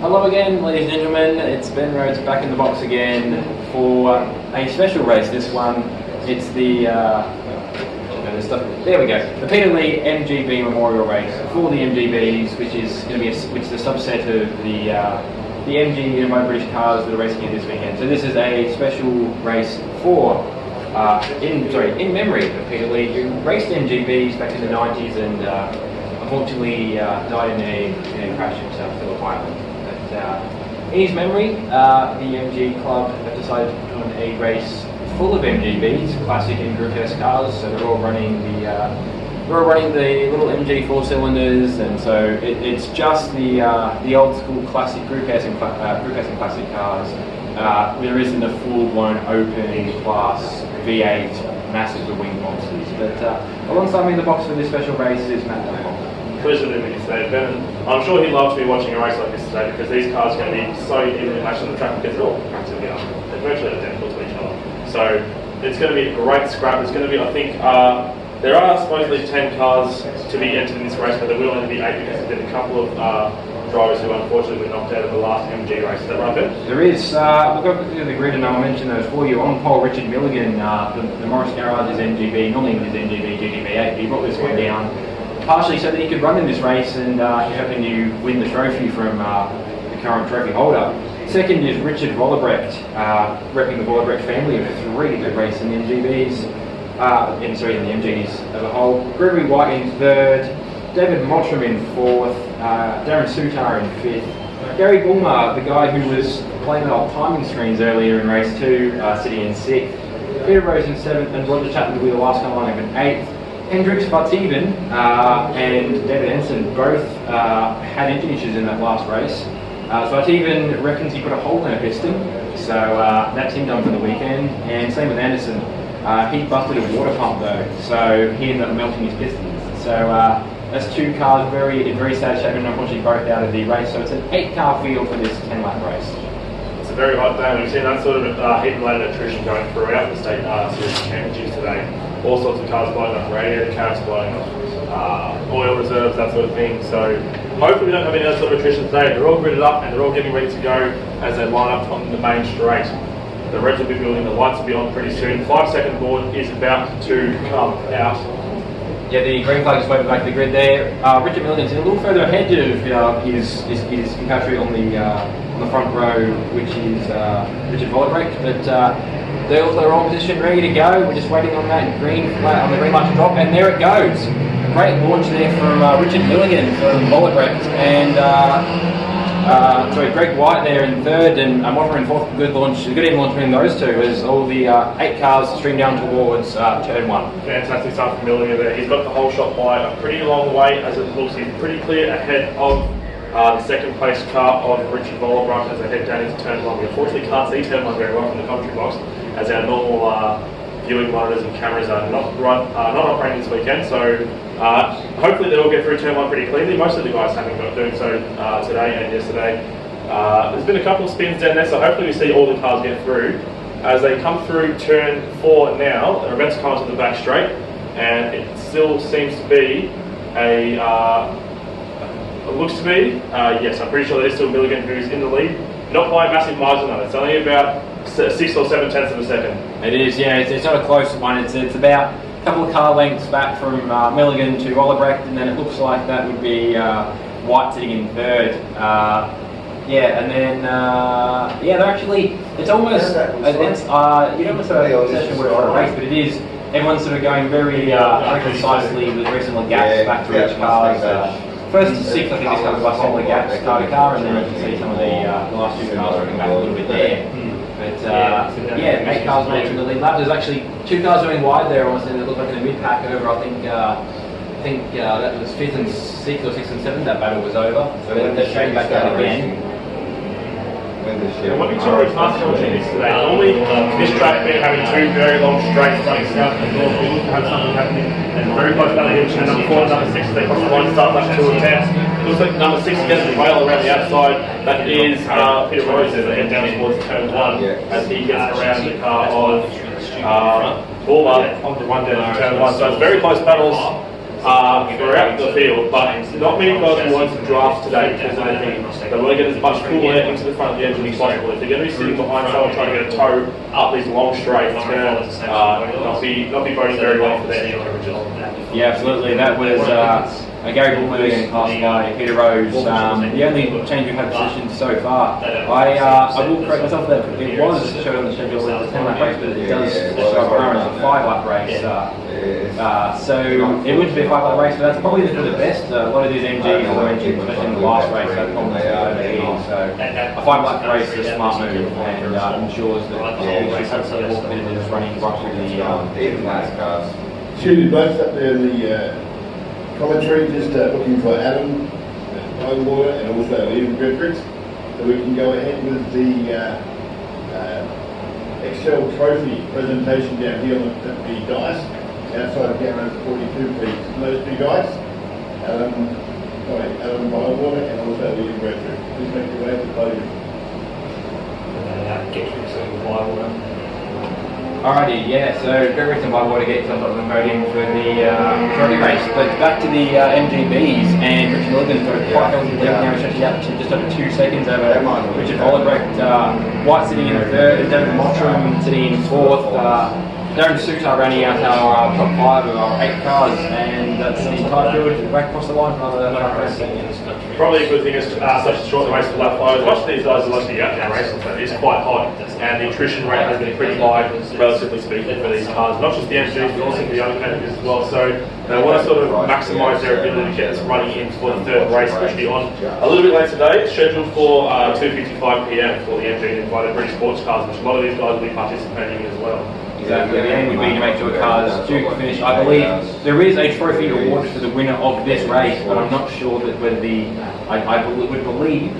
Hello again, ladies and gentlemen. It's Ben Rhodes back in the box again for a special race. This one, it's the there we go. The Peter Lee MGB Memorial Race for the MGBs, which is going to be which is a subset of the MG and my British cars that are racing here this weekend. So this is a special race for in memory of Peter Lee, who raced MGBs back in the 90s and unfortunately died in a crash himself, Phillip Island. But in his memory, the MG Club have decided to put on a race full of MGBs, classic and Group S cars. So they're all running the little MG 4-cylinders, and so it's just the old school classic Group S and classic cars. There isn't a full-blown open class V8 massive wing monsters. But alongside me in the box for this special race is Matt Dunlop. Pleasure to meet you today, Ben. I'm sure he'd love to be watching a race like this today because these cars are going to be so evenly matched on the track because they're all practically they're virtually identical to each other. So it's going to be a great scrap. It's going to be, I think, there are supposedly 10 cars to be entered in this race, but there will only be 8 because there's been a couple of drivers who unfortunately were knocked out of the last MG race. Is that right, Ben? There is. We'll go quickly to the grid and I'll mention those for you. On pole, Richard Milligan, the Morris Garage's MGB, normally with his MGB GTB8, he brought this one down partially so that he could run in this race, and he's hoping to win the trophy from the current trophy holder. Second is Richard Vollebrecht, repping the Vollebrecht family of 3 that race in the MGBs, in the MGs as a whole. Gregory White in 3rd, David Mottram in 4th, Darren Sutar in 5th, Gary Bulmer, the guy who was playing our timing screens earlier in race 2, sitting in 6th, Peter Rose in 7th, and Roger Chapman with the last car lineup in 8th. Hendricks, Butteven and David Ensign both had engine issues in that last race. So Butteven reckons he put a hole in a piston, so that's him done for the weekend. And same with Anderson, he busted a water pump though, so he ended up melting his pistons. So that's 2 cars in very sad shape, and unfortunately both out of the race. So it's an 8-car field for this 10-lap race. It's a very hot day, and we've seen that sort of heat-related attrition going throughout the state series championships today. All sorts of cars blowing up radiator caps, blowing up oil reserves, that sort of thing. So hopefully we don't have any other sort of attrition today. They're all gridded up and they're all getting ready to go as they line up on the main straight. The reds will be building, the lights will be on pretty soon. 5-second board is about to come out. Yeah, the green flag is waving back to the grid there. Richard Milligan's a little further ahead of his compatriot on the front row, which is Richard Vollebrecht, but they're all positioned, ready to go. We're just waiting on that green flag, on the green light to drop, and there it goes. A great launch there from Richard Milligan from Vollebrecht, and Greg White there in 3rd, and Mottram in 4th. Good launch, good even launch between those two as all the 8 cars stream down towards turn 1. Fantastic stuff from Milligan there. He's got the whole shot by a pretty long way as it looks. He's pretty clear ahead of the 2nd place car of Richard Vollebrecht as they head down into turn 1. We unfortunately can't see turn 1 very well from the commentary box, as our normal viewing monitors and cameras are not operating this weekend. So hopefully they'll get through turn 1 pretty cleanly. Most of the guys haven't got doing so today and yesterday. There's been a couple of spins down there, so hopefully we see all the cars get through. As they come through turn 4 now, the events come to the back straight, and it still seems to be it looks to be, yes, I'm pretty sure that it's still Milligan who's in the lead. Not by a massive margin though, it's only about 6 or 7 tenths of a second. It is, yeah, it's not a close one. It's about a couple of car lengths back from Milligan to Vollebrecht, and then it looks like that would be White sitting in 3rd. And then they're actually, it's almost, you don't necessarily have a session where on a race, but it is, everyone's sort of going very concisely with reasonable gaps back to each car. First to 6, I think this comes by similar gaps, car to car, and then you can see some of the last 2 cars running back a little bit there. But 8 cars made from the lead lap. There's actually 2 cars going wide there, almost, and it looked like in the mid-pack over. I think that was 5th and 6th or 6th and 7th. That battle was over. So they're straight back down again. And what we saw in fast opportunities today, normally this track been having 2 very long straights running south and north. We look to have something happening and very close battle here between number 4 and number 6. They cross the line, start lap 2 attempts. Looks like number 6 gets the rail around the outside. That is Peter Rose as they head down towards turn 1 as he gets around the car of Bulmer on the run down to turn 1. So it's very close battles throughout the field, but not many guys want to draft today because they want to get as much cool air into the front of the engine as possible. If they're going to be sitting behind someone trying to get a toe up these long straights, it's going to not be boding very well for their temperatures. Yeah, absolutely. That was Gary Bullman getting passed by Peter Rose. The only change we've had position so far. I will correct myself that it was showed on the schedule as a 10-lap race, but it does show up as a 5-lap race. So it wouldn't be a 5-lap race, but that's probably for the best. A lot of these MGs, as I mentioned, especially in the last race, had problems with overheating. So a 5-lap race is a smart move and ensures that we should have some more competitors running right through the Shooting both up there in the commentary, just looking for Adam, Water, and also Ian Fredericks, so we can go ahead with the Excel Trophy presentation down here on the dice, outside of down over 42 feet. Those two guys, Adam Water and also Ian Fredericks. Please make your way to the podium. Alrighty, yeah, so very reason why I want to get on the podium for the trophy race. But back to the MGBs, and Richard Milligan's got a quite healthy lead now, he's actually up to just over 2 seconds over Richard Vollebrecht. White sitting in third, David Mottram sitting in fourth. Darren Sutar rounding out our top 5 of our 8 cars, and that's the entire field back across the line for another race. Probably a good thing is such a short race for lap 5. As much as these guys are lucky to get out racing, but it is quite hot, and the attrition rate has been pretty high, relatively speaking, for these cars. Not just the MGs, but also for the other categories as well. So they want to sort of maximise their ability to get us running in for the third race, which will be on a little bit later today. It's scheduled for 2:55 PM for the MG by the British sports cars, which a lot of these guys will be participating in as well. Exactly. The aim would be to make sure cars do finish. I believe there is a trophy awarded for the winner of this race, but I'm not sure that whether I would believe,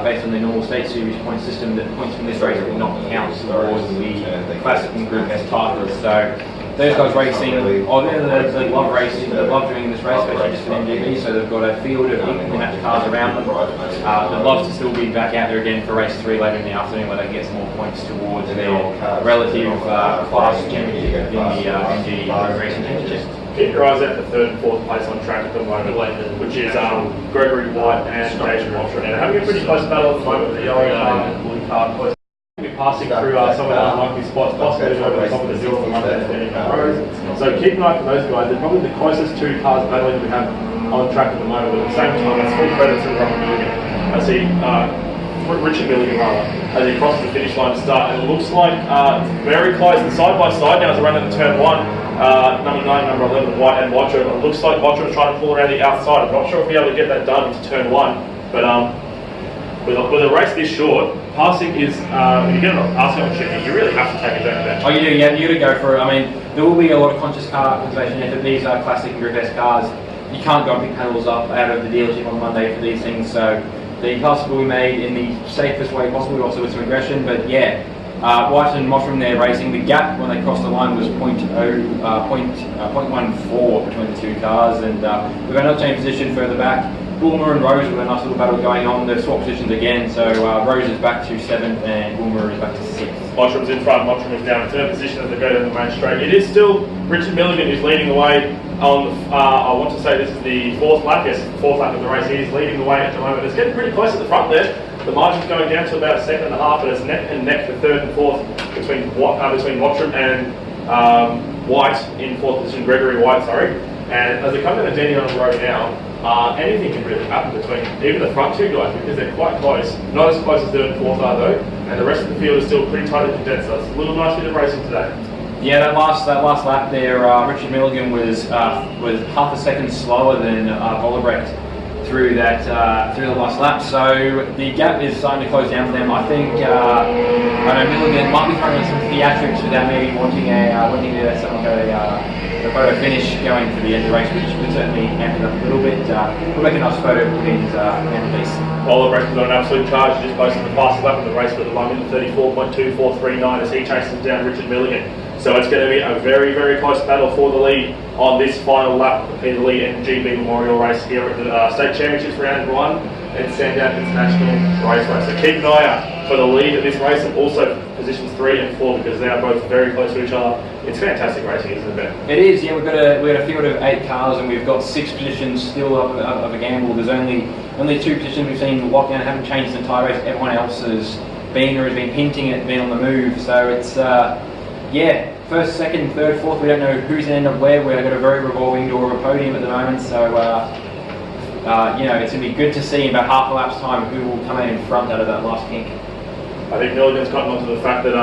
based on the normal state series point system, that points from this race will not count towards the classic and group S titles. So those guys racing, they love racing, they love doing this race, especially just for MGB, so they've got a field of equally matched cars around them. They'd love to still be back out there again for race 3 later in the afternoon, where they can get some more points towards their relative class championship in the MG Road Racing Championship. Keep your eyes out for 3rd and 4th place on track at the moment, which is Gregory White and David Mottram. And having a pretty close battle at the moment with the yellow car and the blue car close. We'll be passing through some of the unlikely spots, possibly over the top of the hill from under the road. So keep an eye for those guys. They're probably the closest 2 cars battling we have on track at the moment. But at the same time, that's full credit to Robert Milligan. I see Richard Milligan as he crosses the finish line to start. And it looks like very close and side by side now as they run into turn 1. Number 9, number 11, White and Mottram. It looks like Mottram is trying to pull around the outside. I'm not sure if we'll be able to get that done into turn 1, but with a race this short, passing is, when you get an passing opportunity, you really have to take advantage of that. Oh, you do, yeah, you got to go for it. I mean, there will be a lot of conscious car conservation effort. These are classic and Group S cars. You can't go and pick panels up out of the dealership on Monday for these things, so the cars will be made in the safest way possible, also with some aggression, but yeah. White and Mottram there racing. The gap when they crossed the line was 0.14 between the 2 cars, and we've got another change position further back. Bulmer and Rose with a nice little battle going on. They've swapped positions again, so Rose is back to 7th and Bulmer is back to 6th. Mottram's in front, Mottram is down in 3rd position as they go down the main straight. It is still Richard Milligan who's leading the way on, I want to say this is the 4th lap, yes, the 4th lap of the race. He is leading the way at the moment. It's getting pretty close at the front there. The margin's going down to about 1.5 seconds, but it's neck and neck for 3rd and 4th between Mottram and White in 4th position, Gregory White, sorry. And as they come down the Denny on the road now, anything can really happen between even the front 2 guys because they're quite close. Not as close as 3rd and 4th are though, and the rest of the field is still pretty tightly condensed. So it's a little nice bit of racing today. Yeah, that last lap there, Richard Milligan was half a second slower than Vollebrecht through the last lap. So the gap is starting to close down for them. I think I know Milligan might be throwing in some theatrics without maybe wanting a photo finish going for the end of the race, which could certainly amp it up a little bit. We'll make a nice photo of his end piece. Vollebrecht is on an absolute charge. He just posted the fastest lap of the race with a 1:34.2439 as he chases down Richard Milligan. So it's going to be a very, very close battle for the lead on this final lap of the Peter Lee MGB Memorial Race here at the State Championships Round 1 and Sandown International Raceway. So keep an eye out for the lead of this race and also positions 3 and 4 because they are both very close to each other it's fantastic racing, isn't it, Ben? It is, yeah. We've got a field of 8 cars, and we've got 6 positions still of a gamble. There's only 2 positions we've seen locked down, haven't changed the entire race. Everyone else has been hinting at being on the move. So it's yeah, first, second, third, fourth. We don't know who's going to end up where. We've got a very revolving door of a podium at the moment. So you know, it's going to be good to see in about half a lap's time who will come out in front out of that last kink. I think Milligan's gotten onto the fact that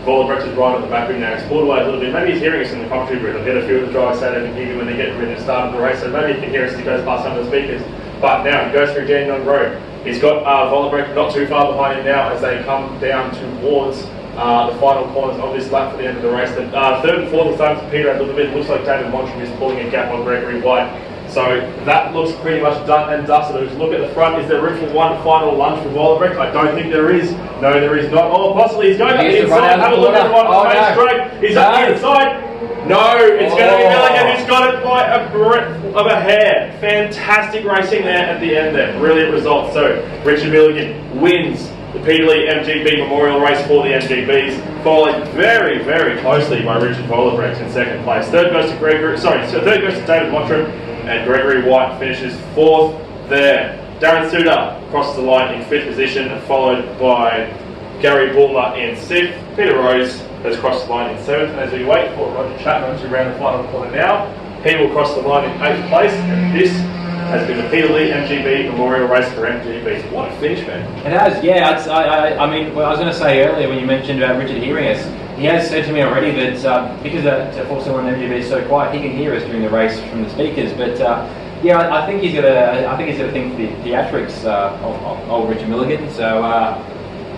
Volleybrecht is right at the back ring now. He's pulled away a little bit. Maybe he's hearing us in the commentary booth. I've had a few of the drivers say that in here when they get ready to start the race, so maybe he can hear us as he goes past some of the speakers. But now he goes through Dandenong Road. He's got Volleybrecht not too far behind him now as they come down towards the final corners of this lap for the end of the race. The third and fourth are starting to peter out a little bit. It looks like David Montrum is pulling a gap on Gregory White. So that looks pretty much done and dusted. Let's look at the front. Is there room for one final lunge for Volleybrecht? I don't think there is. No, there is not. Oh, possibly he's going up the inside. Have a look at the one on the main straight. He's up the inside. No, it's going to be Milligan who's got it by a breadth of a hair. Fantastic racing there at the end there. Brilliant result. So Richard Milligan wins the Peterlee MGB Memorial Race for the MGBs, followed very, very closely by Richard Volleybrecht in second place. Third goes to third goes to David Montrum, and Gregory White finishes 4th there. Darren Suter crosses the line in 5th position, followed by Gary Bulmer in 6th. Peter Rose has crossed the line in 7th, and as we wait for Roger Chapman to round the final corner now, he will cross the line in 8th place, and this has been the Peterlee MGB Memorial Race for MGBs. What a finish, man. It has, yeah. I mean, well, I was going to say earlier when you mentioned about Richard hearing us, he has said to me already that because Force 1 MGB is so quiet, he can hear us during the race from the speakers. But yeah, I think he's got a thing for the theatrics of old Richard Milligan. So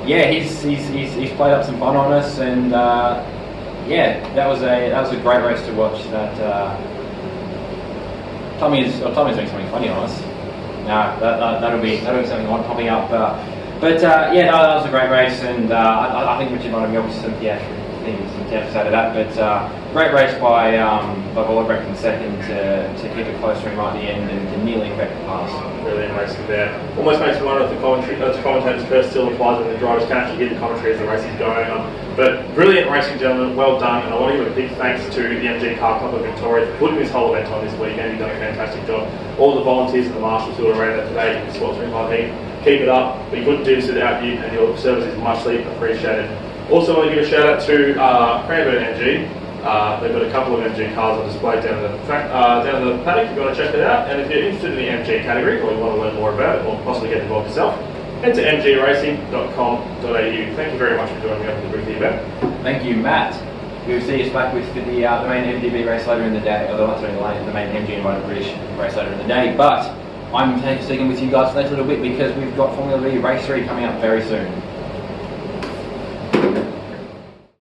yeah, he's played up some fun on us, and yeah, that was a great race to watch. That Tommy's doing something funny on us. No, that'll be something odd popping up. But yeah, no, that was a great race, and I think Richard might have got some theatrics out of that. But great race by Volleybrecht in second to keep it close to him right at the end and to nearly affect the pass. Brilliant racing there. Almost makes me wonder if the commentator's curse still applies when the drivers can actually hear the commentary as the race is going on. But brilliant racing, gentlemen, well done, and I want to give a big thanks to the MG Car Club of Victoria for putting this whole event on this weekend. You've done a fantastic job. All the volunteers and the marshals who are around there today in the sponsoring my team, keep it up. We couldn't do this without you, and your service is muchly appreciated. Also want to give a shout out to Cranbourne MG. They've got a couple of MG cars on display down in the paddock if you want to check it out. And if you're interested in the MG category or you want to learn more about it or possibly get involved yourself, head to mgracing.com.au. Thank you very much for joining me up in the booth here, Ben. Thank you, Matt. We'll see us back with the main MGB race later in the day, the main MG Invited British race later in the day. But I'm sticking with you guys for the next little bit because we've got Formula V Race 3 coming up very soon.